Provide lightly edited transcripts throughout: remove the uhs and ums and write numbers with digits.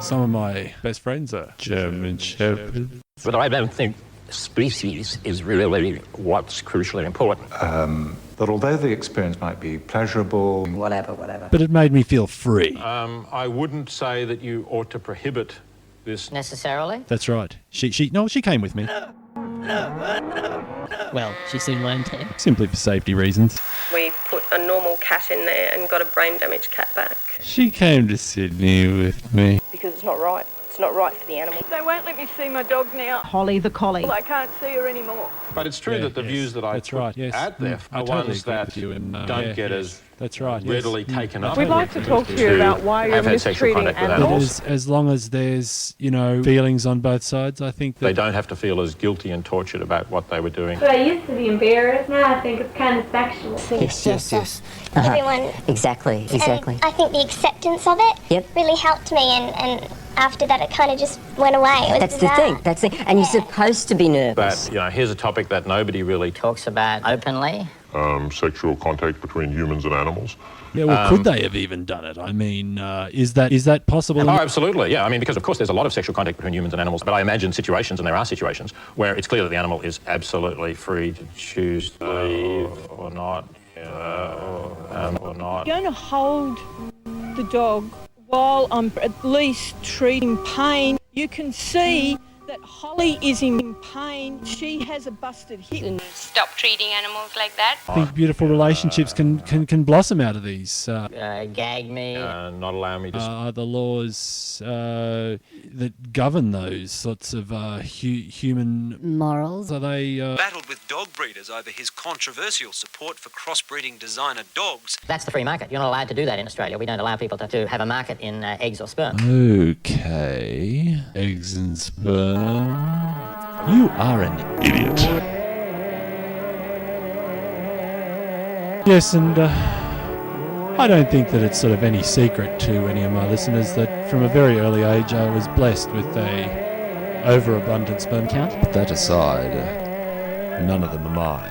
Some of my best friends are German Shepherds. But I don't think species is really what's crucially important. That although the experience might be pleasurable... Whatever. But it made me feel free. I wouldn't say that you ought to prohibit this. Necessarily? That's right. She came with me. Well, she soon learned to. Simply for safety reasons. We put a normal cat in there and got a brain-damaged cat back. She came to Sydney with me. Because it's not right. It's not right for the animal. They won't let me see my dog now. Holly the collie. Well, I can't see her anymore. But it's true that the views that I put out there are ones that don't get as readily taken up. We'd like to talk to you about why you're mistreating animals. As long as there's, feelings on both sides, I think that... They don't have to feel as guilty and tortured about what they were doing. But I used to be embarrassed. Now I think it's kind of sexual. Yes. Everyone... Exactly. And I think the acceptance of it really helped me, and after that it kind of just went away. That's the thing. And you're supposed to be nervous. But, here's a topic that nobody really Talks about openly. Sexual contact between humans and animals. Yeah, well, could they have even done it? I mean, is that possible? Oh, absolutely, yeah. I mean, because of course there's a lot of sexual contact between humans and animals, but I imagine situations, and there are situations, where it's clear that the animal is absolutely free to choose to leave or not, or not. I'm going to hold the dog while I'm at least treating pain. You can see that Holly is in pain. She has a busted hip. Stop treating animals like that. I think beautiful relationships can blossom out of these. Gag me. Not allow me to... Are the laws that govern those sorts of human morals? Are they... Battled with dog breeders over his controversial support for crossbreeding designer dogs. That's the free market. You're not allowed to do that in Australia. We don't allow people to have a market in eggs or sperm. Okay. Eggs and sperm. You are an idiot. Yes, and I don't think that it's sort of any secret to any of my listeners that from a very early age I was blessed with a overabundant sperm count. Put that aside, none of them are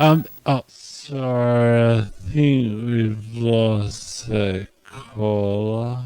mine. Sorry, I think we've lost a caller.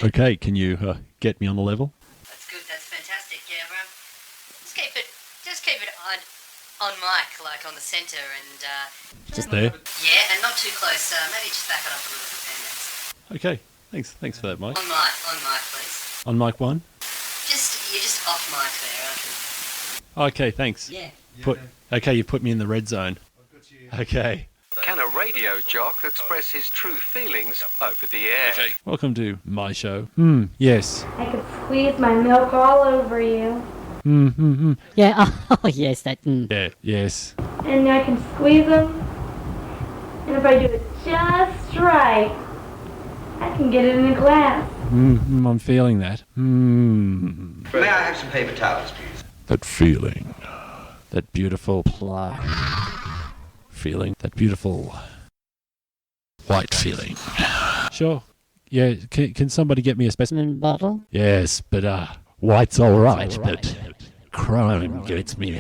Okay, can you get me on the level? That's good. That's fantastic. Yeah, just keep it on mic, like on the centre, and Just there. yeah, and not too close. Maybe just back it up a little bit, then. Okay, thanks for that, Mike. On mic, please. On mic 1? You're just off mic there. Okay, thanks. Yeah. Okay, you put me in the red zone. Okay. Can a radio jock express his true feelings over the air? Okay. Welcome to my show. Yes. I could squeeze my milk all over you. Yeah. Oh, yes. That. Yeah. Yes. And I can squeeze them. And if I do it just right, I can get it in a glass. I'm feeling that. May I have some paper towels, please? That feeling. That beautiful feeling. That beautiful white feeling. Sure. Yeah, can somebody get me a specimen bottle? Yes, but white's all right, but chrome gets me.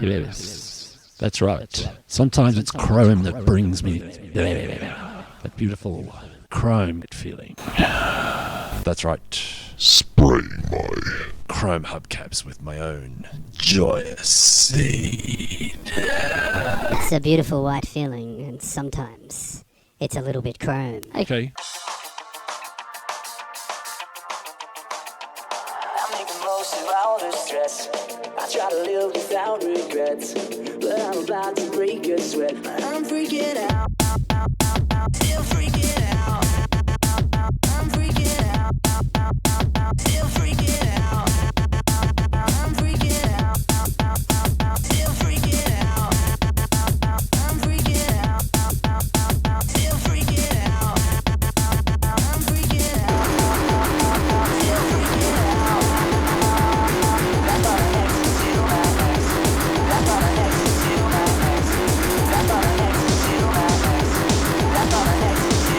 Yes, that's right. Sometimes it's chrome that brings me that beautiful chrome feeling. That's right. Spraying my chrome hubcaps with my own joyous seed. It's a beautiful white feeling, and sometimes it's a little bit chrome. Okay. I make the most of all the stress. I try to live without regrets, but I'm about to break a sweat. I'm freaking out. Still freaking out. I'm freaking out. Still freaking out. I'm freaking out. Still freaking out. I'm freaking out. Still freaking out. I'm freaking out. Still freaking out. That's all the ecstasy to my ex. That's all the ecstasy to my ex. That's all the ecstasy to my ex. That's all the ecstasy.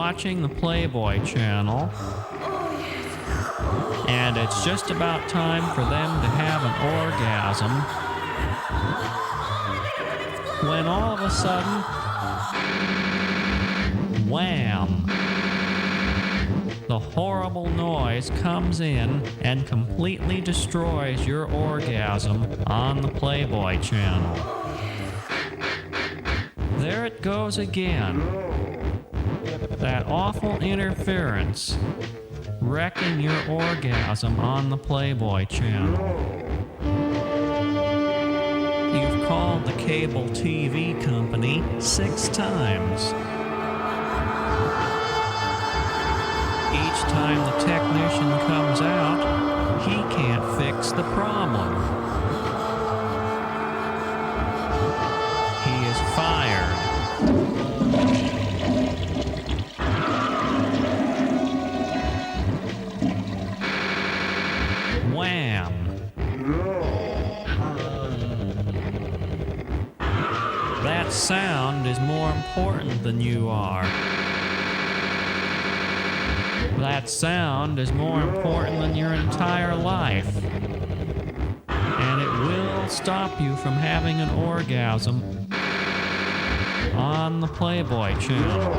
watching the Playboy channel, and it's just about time for them to have an orgasm, when all of a sudden, wham! The horrible noise comes in and completely destroys your orgasm on the Playboy channel. There it goes again. That awful interference, wrecking your orgasm on the Playboy channel. You've called the cable TV company 6 times. Each time the technician comes out, he can't fix the problem. He is fired. Wham! That sound is more important than you are. That sound is more important than your entire life. And it will stop you from having an orgasm on the Playboy channel.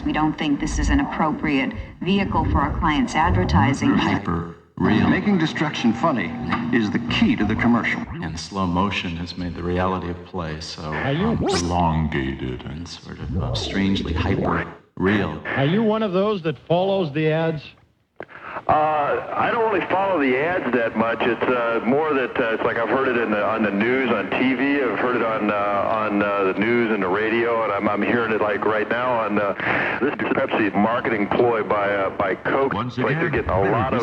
We don't think this is an appropriate vehicle for our clients' advertising. Hyper real. Making destruction funny is the key to the commercial. And slow motion has made the reality of play so elongated and sort of strangely hyper real. Are you one of those that follows the ads? I don't really follow the ads that much. It's more that it's like I've heard it on the news, on TV. I've heard it on the news and the radio, and I'm hearing it like right now on this Pepsi marketing ploy by Coke. It's like they're getting a lot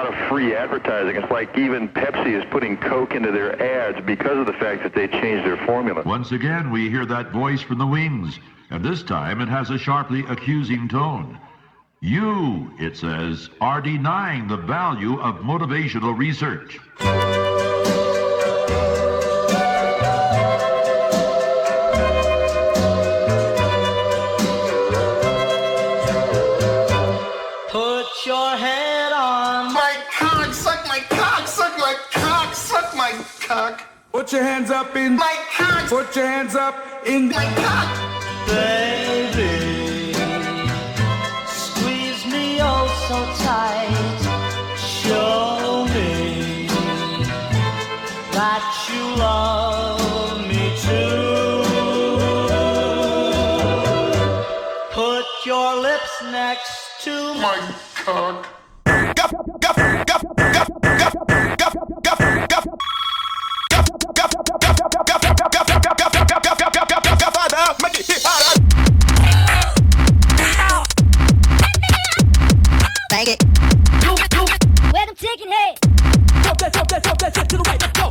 of free advertising. It's like even Pepsi is putting Coke into their ads because of the fact that they changed their formula. Once again, we hear that voice from the wings, and this time it has a sharply accusing tone. You, it says, are denying the value of motivational research. Put your head on my cock, suck my cock, suck my cock, suck my cock. Put your hands up in my cock. Put your hands up in my cock. Baby, squeeze me oh so tight. Show me that you love me too. Put your lips next to my cock. Bang it. Where them chicken head? Drop that shit to the right, let's go.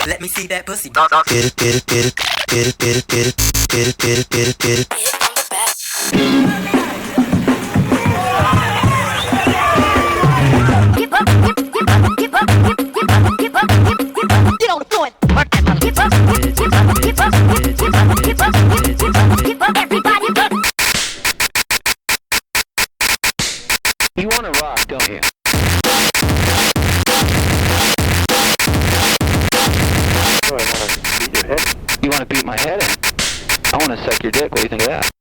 Let me see that pussy. Get it, get it, get it, get it, get it, get it, get it, get it, get it, get it. Get on the floor and work that mother. Give up, everybody up. You wanna rock, don't you? You want to beat my head in? I want to suck your dick. What do you think of that?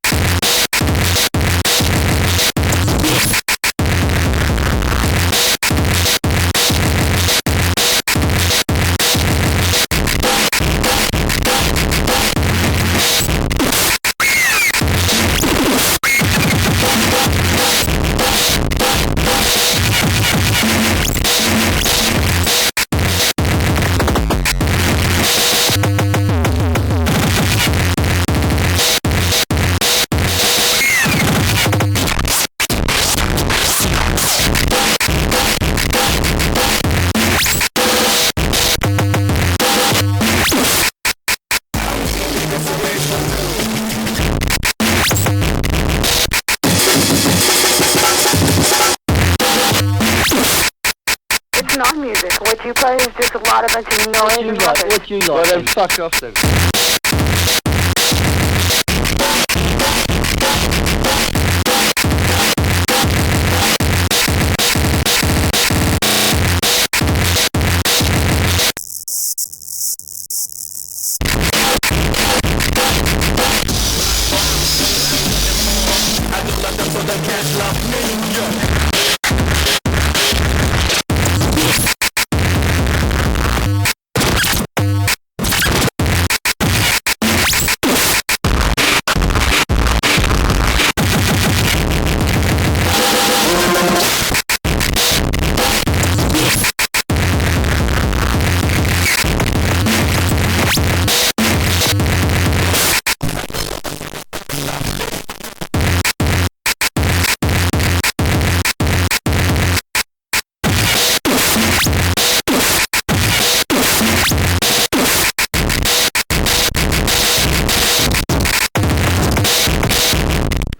It's not music. What you play is just a lot of bunch of noise and rubbish. What you like? Well, then fuck off then.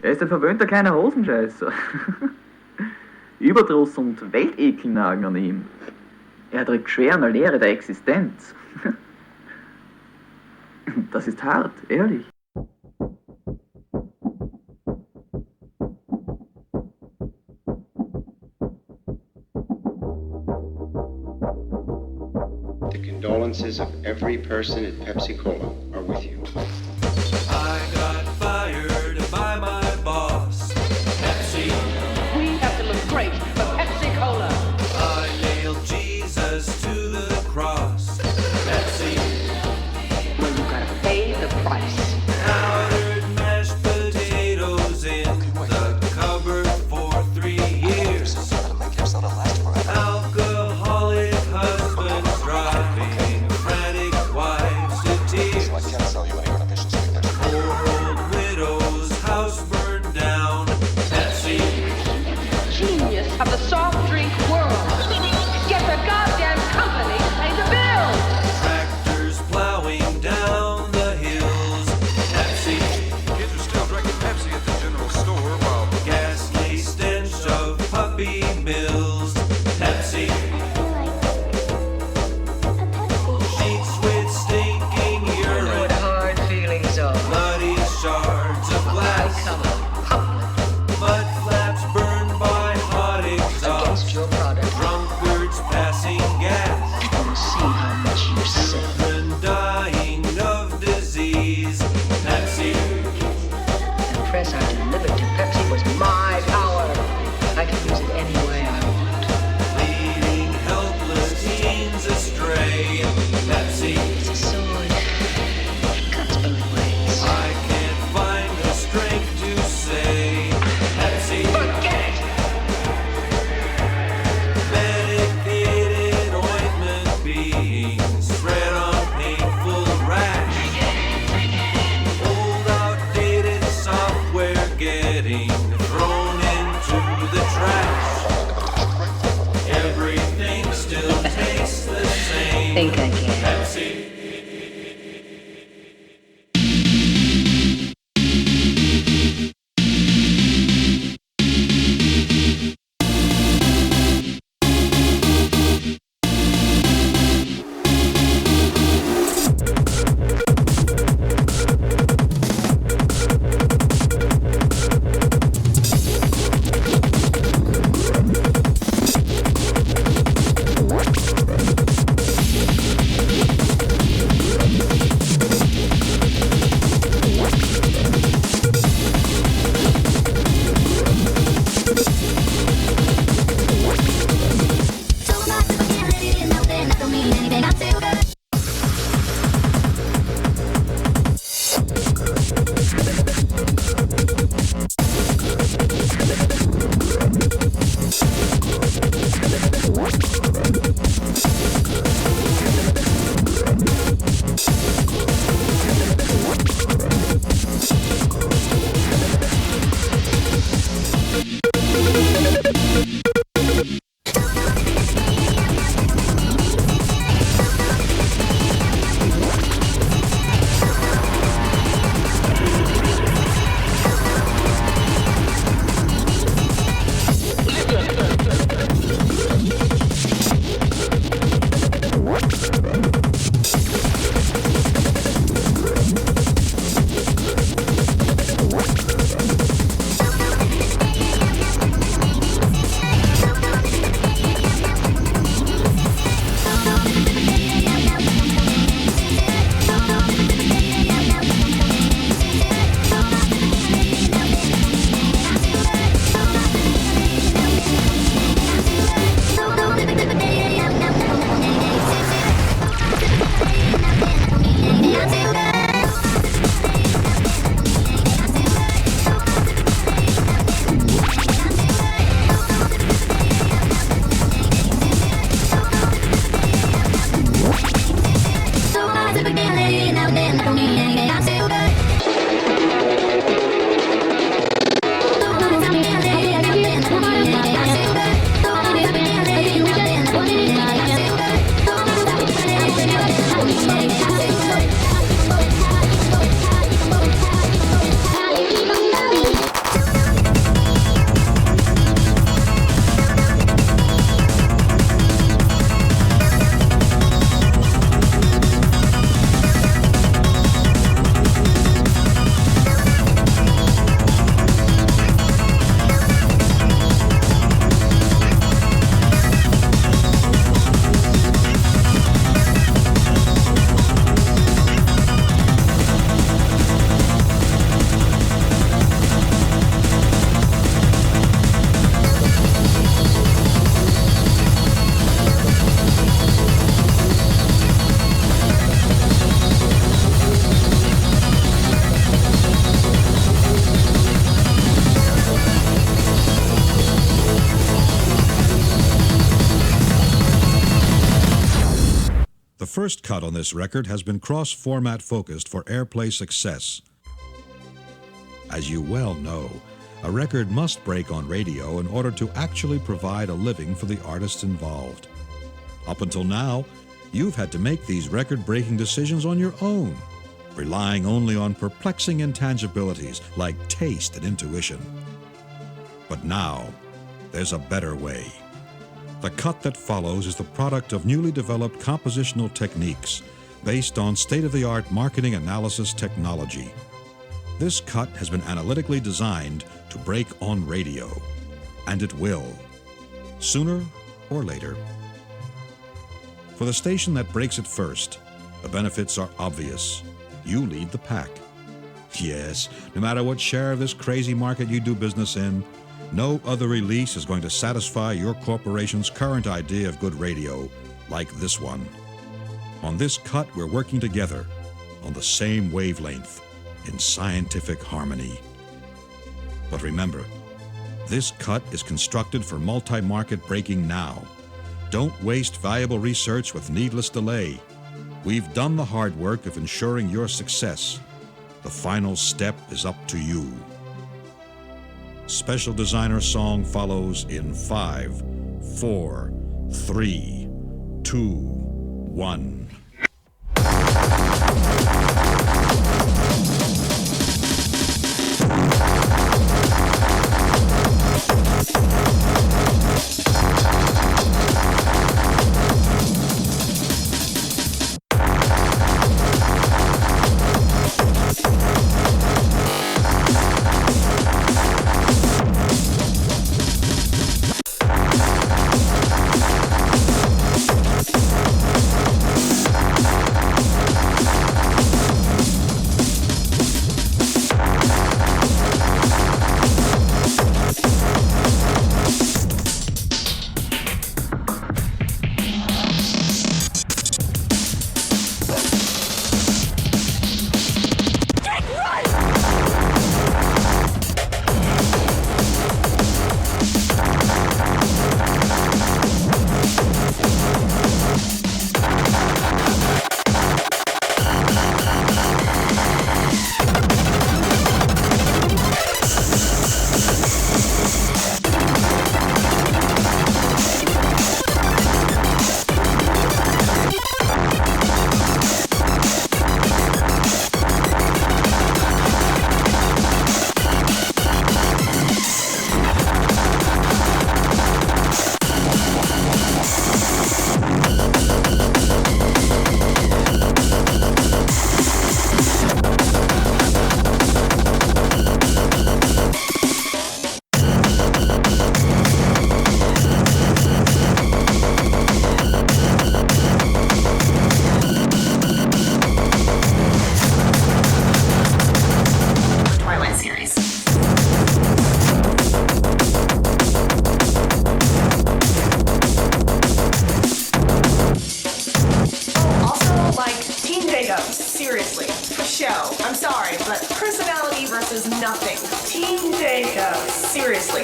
Er ist ein verwöhnter kleiner Hosenscheißer. Überdruss und Weltekel nagen an ihm. Er drückt schwer an der Lehre der Existenz. Das ist hart, ehrlich. The condolences of every person at Pepsi Cola are with you. I got fired by my boss. Pepsi. We have to look great for Pepsi Cola. I nailed Jesus to the cross. Pepsi. When you think I can. The first cut on this record has been cross-format focused for airplay success. As you well know, a record must break on radio in order to actually provide a living for the artists involved. Up until now, you've had to make these record-breaking decisions on your own, relying only on perplexing intangibilities like taste and intuition. But now, there's a better way. The cut that follows is the product of newly developed compositional techniques based on state-of-the-art marketing analysis technology. This cut has been analytically designed to break on radio, and it will, sooner or later. For the station that breaks it first, the benefits are obvious. You lead the pack. Yes, no matter what share of this crazy market you do business in, no other release is going to satisfy your corporation's current idea of good radio like this one. On this cut, we're working together on the same wavelength in scientific harmony. But remember, this cut is constructed for multi-market breaking now. Don't waste valuable research with needless delay. We've done the hard work of ensuring your success. The final step is up to you. Special designer song follows in 5, 4, 3, 2, 1. Seriously, for show. I'm sorry, but personality versus nothing. Team Jacob. Seriously.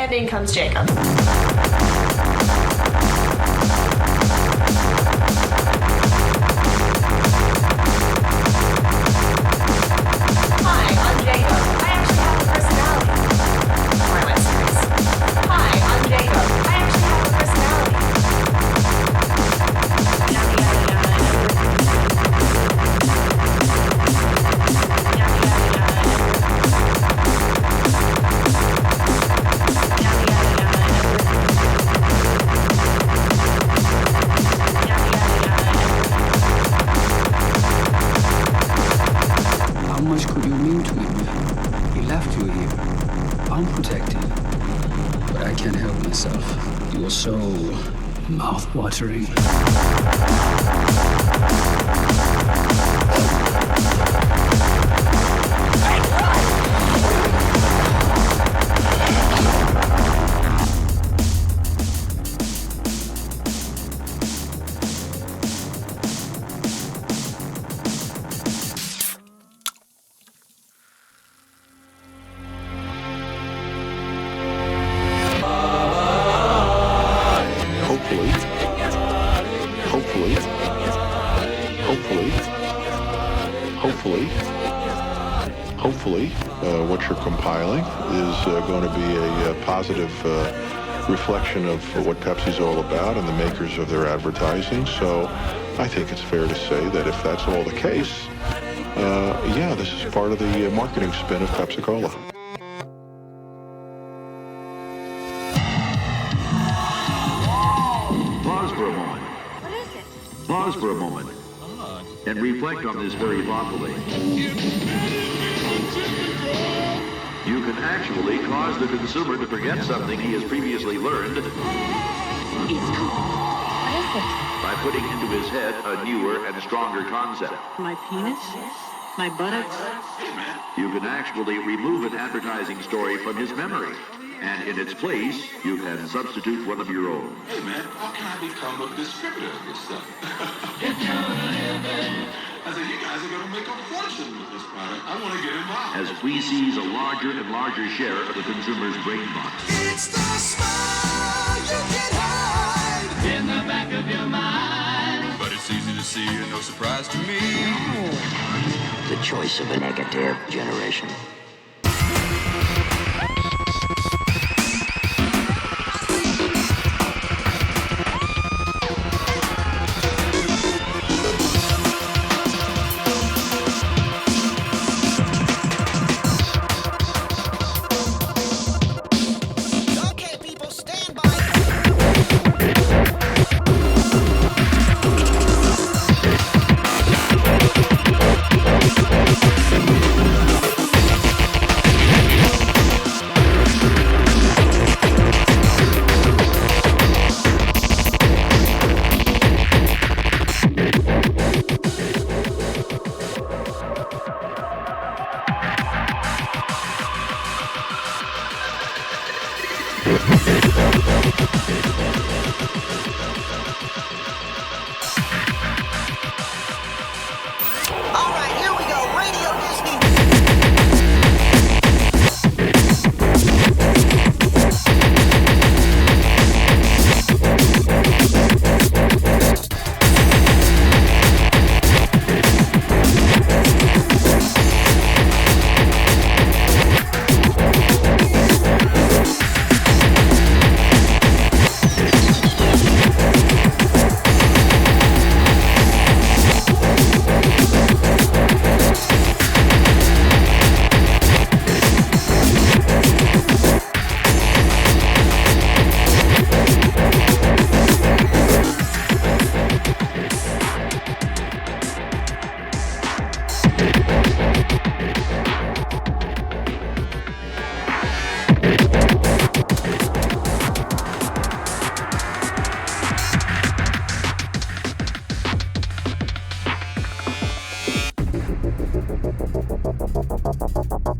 And in comes Jacob. Hi, I'm Jacob. I actually have a personality. Twilight series. Hi, I'm Jacob. I actually have a personality. Yada, yada, How much could you mean to me? He left you here, unprotected. But I can't help myself. You are so mouth-watering. Hopefully, what you're compiling is going to be a positive reflection of what Pepsi's all about and the makers of their advertising. So I think it's fair to say that if that's all the case, yeah, this is part of the marketing spin of Pepsi-Cola. Pause for a moment. What is it? Pause for a moment. And reflect on this very thoughtfully. You can actually cause the consumer to forget something he has previously learned It's cool. What is it? by putting into his head a newer and stronger concept. My penis? My buttocks? You can actually remove an advertising story from his memory and in its place, you can substitute one of your own. Hey man, how can I become a distributor of this stuff? I said, you guys are going to make a fortune with this product. I want to get involved. As we seize a larger and larger share of the consumer's brain box. It's the smile you can hide in the back of your mind. But it's easy to see and no surprise to me. The choice of a negative generation.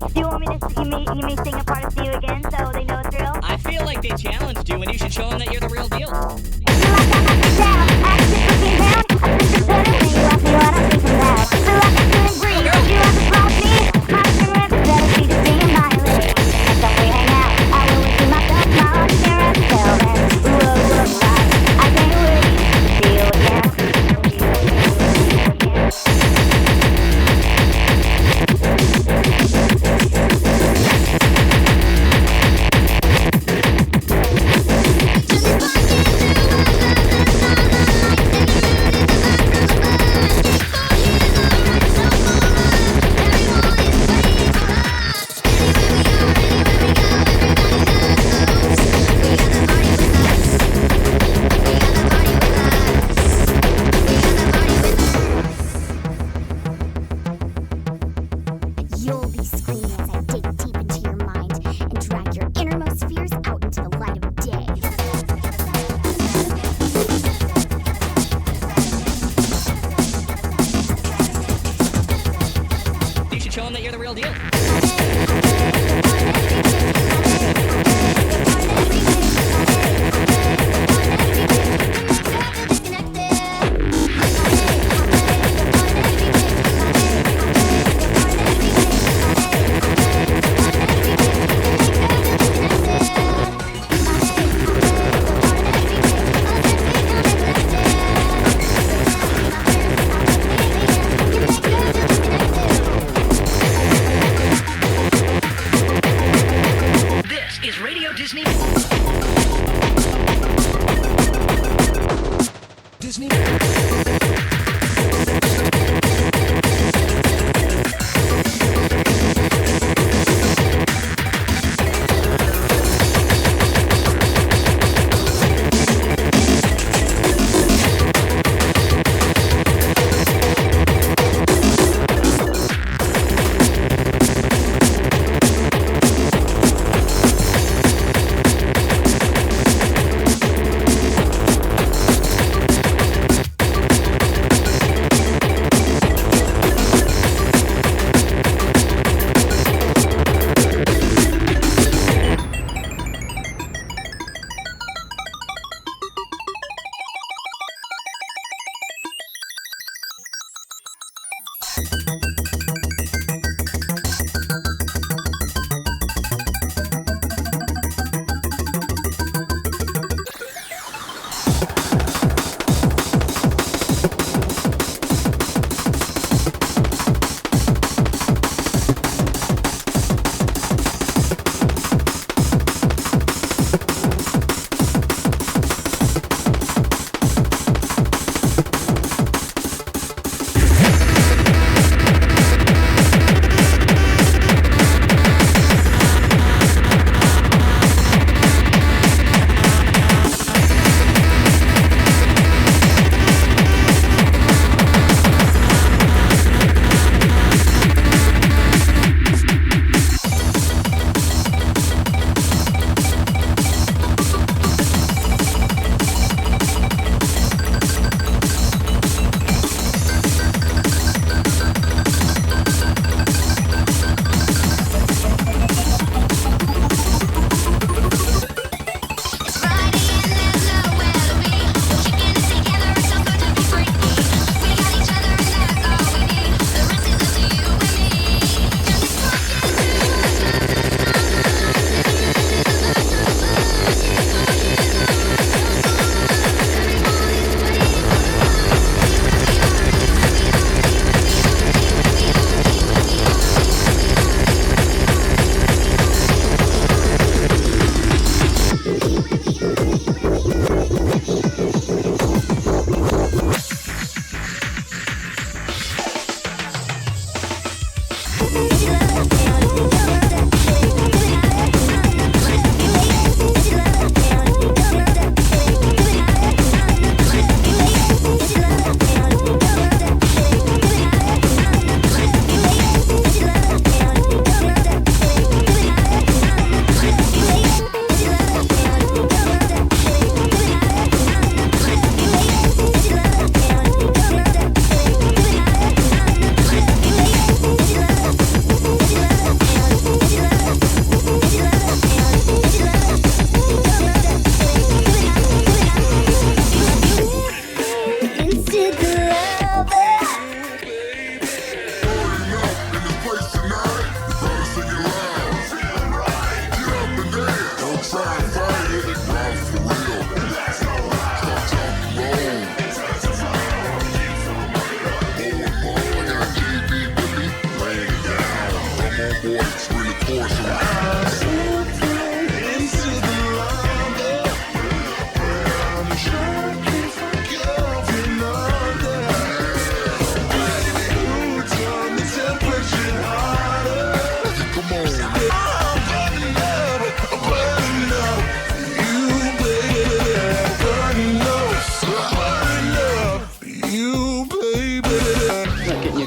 Do you want me to you may sing a part of See You Again so they know it's real? I feel like they challenged you and you should show them that you're the real deal.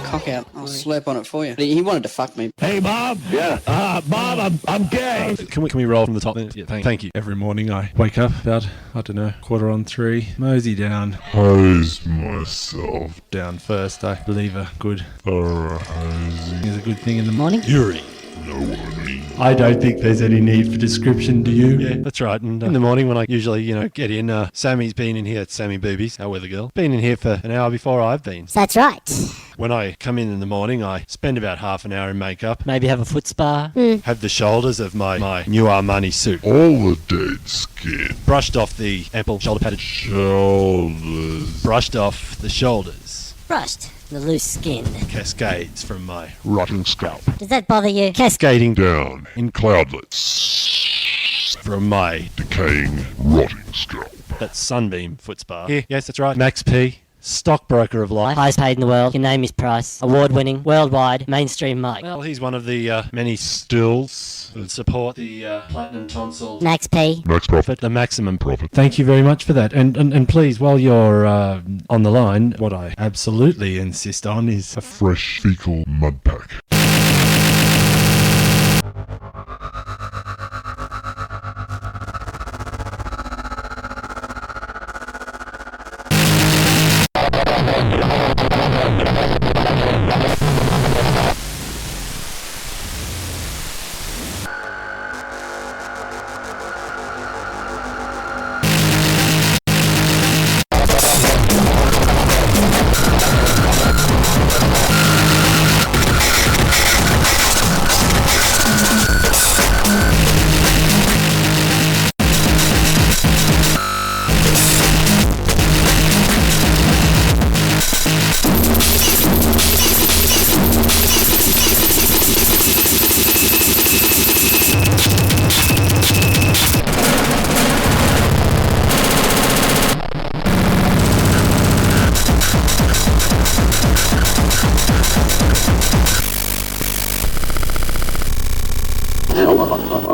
Cock out. I'll slurp on it for you. He wanted to fuck me. Hey, Bob. Yeah. Bob, I'm gay. Can we roll from the top? Yeah, thank you. Every morning I wake up about, 3:15, mosey down. Hose myself down first. I believe a good hosing is a good thing in the morning. Yuri. I don't think there's any need for description, do you? Yeah, that's right. And in the morning when I usually, get in, Sammy's been in here. It's Sammy Boobies, our weather girl. Been in here for an hour before I've been. That's right. When I come in the morning, I spend about half an hour in makeup. Maybe have a foot spa. Have the shoulders of my new Armani suit. All the dead skin. Brushed off the ample shoulder padded shoulders. Brushed off the shoulders. Brushed the loose skin. Cascades from my rotting scalp. Does that bother you? Cascading down in cloudlets from my decaying, rotting scalp. That Sunbeam foot spa. Here, yes, that's right. Max P. Stockbroker of life. Highest paid in the world. Your name is Price. Award-winning, worldwide, mainstream mic. Well, he's one of the many stills that support the platinum tonsil. Max P. Max Profit. The maximum profit. Thank you very much for that. And please, while you're on the line, what I absolutely insist on is a fresh fecal mud pack.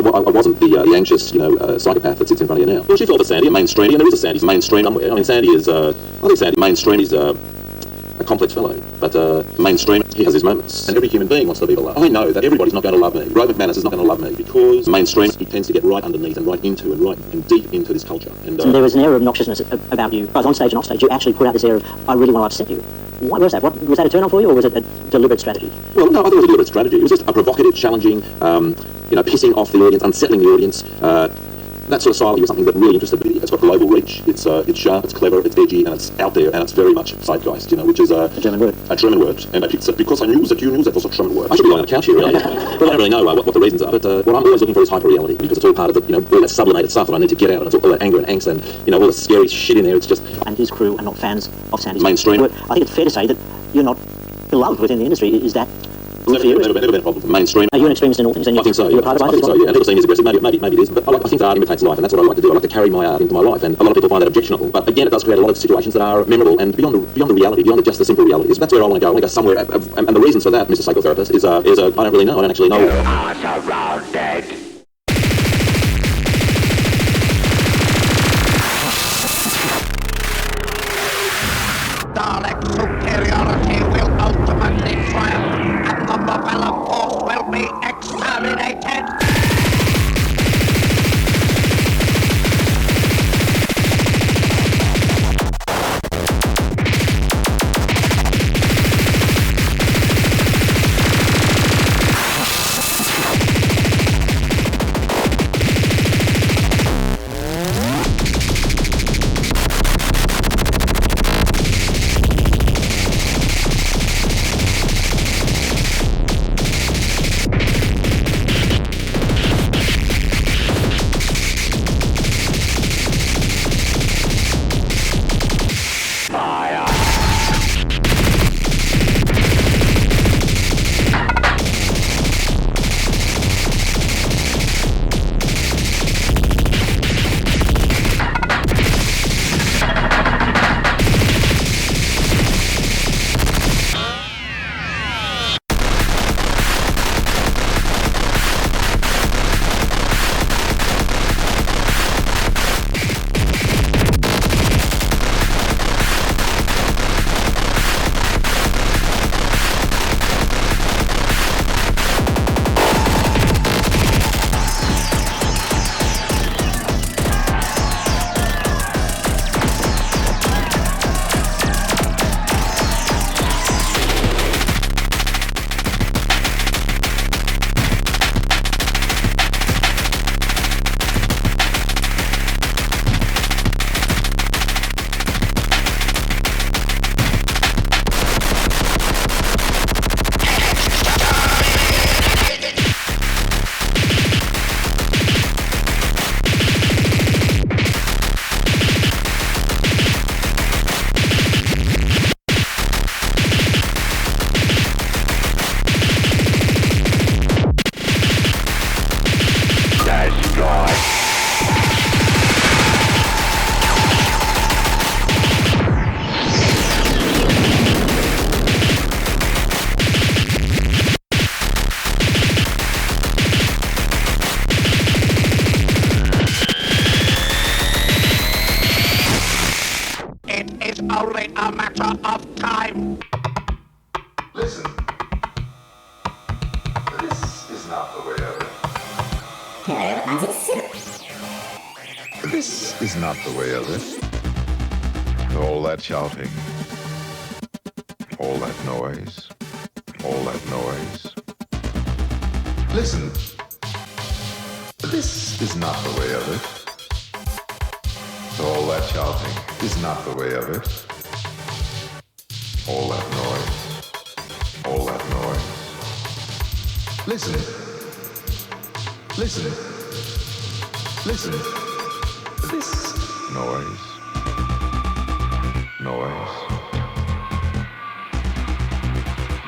I wasn't the anxious, psychopath that sits in front of you now. Well, she felt a Sandy, a mainstream, and there is a Sandy. He's mainstream somewhere. I mean, Sandy is, I think Sandy, mainstream is a complex fellow, but mainstream, he has his moments. And every human being wants to be beloved. I know that everybody's not going to love me. Roe McManus is not going to love me because mainstream, he tends to get right underneath and right into and deep into this culture. And there was an air of obnoxiousness about you, both on stage and off stage. You actually put out this air of, I really want to upset you. Why was that? Was that a turn-on for you, or was it a deliberate strategy? Well, no, I thought it was a deliberate strategy. It was just a provocative, challenging, pissing off the audience, unsettling the audience. That sort of style was something that really interested me. It's got global reach. It's sharp, it's clever, it's edgy, and it's out there, and it's very much zeitgeist, which is a German word. A German word. And I picked it because I knew that you knew that was a German word. I should be lying on the couch here, really. Well, I don't really know what the reasons are, but what I'm always looking for is hyper-reality, because it's all part of the, all that sublimated stuff that I need to get out, and it's all that anger and angst, and, all the scary shit in there. It's just... And his crew are not fans of Sandy's mainstream. Work. I think it's fair to say that you're not beloved within the industry. Is that... Never been a problem for mainstream. Are you an extremist in all things? And I think so. You're part of I think so. Yeah. And people say he's aggressive. Maybe it is. But I think art imitates life, and that's what I like to do. I like to carry my art into my life, and a lot of people find that objectionable. But again, it does create a lot of situations that are memorable and beyond the reality, beyond just the simple realities. That's where I want to go. I want to go somewhere. And the reasons for that, Mr. Psychotherapist, is I don't really know. I don't actually know. You are surrounded. Dalek superiority will ultimately triumph, and the Novella Force will be exterminated. only a matter of time. Listen. This is not the way of it. This is not the way of it. All that shouting. All that noise. All that noise. Listen. This is not the way of it. All that shouting is not the way of it. All that noise. All that noise. Listen. Listen. Listen. This noise. Noise.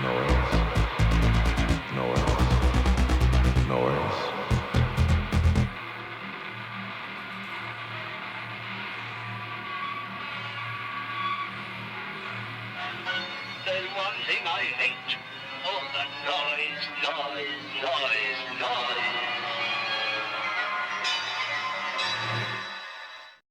Noise. Noise. Noise. There's one thing I hate. All the noise, noise, noise, noise.